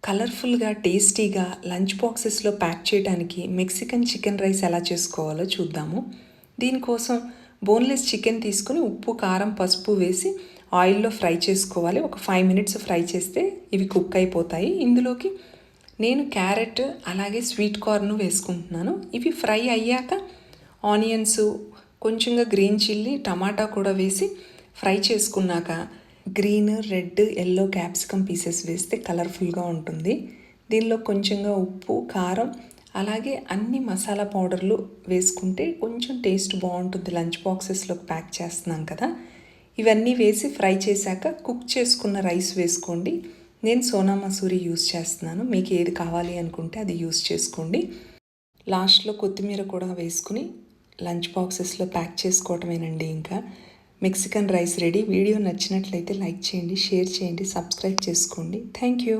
కలర్ఫుల్గా టేస్టీగా lunch బాక్సెస్లో pack చేయడానికి మెక్సికన్ చికెన్ రైస్ ఎలా చేసుకోవాలో చూద్దాము. దీనికోసం బోన్లెస్ చికెన్ తీసుకుని ఉప్పు కారం పసుపు వేసి ఆయిల్లో ఫ్రై చేసుకోవాలి. ఒక 5 మినిట్స్ ఫ్రై చేస్తే ఇవి కుక్ అయిపోతాయి. ఇందులోకి నేను క్యారెట్ అలాగే స్వీట్ కార్న్ వేసుకుంటున్నాను. ఇవి ఫ్రై అయ్యాక ఆనియన్స్ కొంచెంగా గ్రీన్ చిల్లీ టమాటా కూడా వేసి ఫ్రై చేసుకున్నాక green red yellow capsicum pieces వేస్తే కలర్ఫుల్గా ఉంటుంది. దీనిలో కొంచెంగా ఉప్పు కారం అలాగే అన్ని మసాలా పౌడర్లు వేసుకుంటే కొంచెం టేస్ట్ బాగుంటుంది. లంచ్ బాక్సెస్లో ప్యాక్ చేస్తున్నాం కదా. ఇవన్నీ వేసి ఫ్రై చేశాక కుక్ చేసుకున్న రైస్ వేసుకోండి. నేను సోనా మసూరి యూస్ చేస్తున్నాను. మీకు ఏది కావాలి అనుకుంటే అది యూస్ చేసుకోండి. లాస్ట్లో కొత్తిమీర కూడా వేసుకుని లంచ్ బాక్సెస్లో ప్యాక్ చేసుకోవటమేనండి. ఇంకా మెక్సికన్ రైస్ రెడీ. వీడియో నచ్చినట్లయితే లైక్ చేయండి, షేర్ చేయండి, సబ్స్క్రైబ్ చేసుకోండి. Thank you.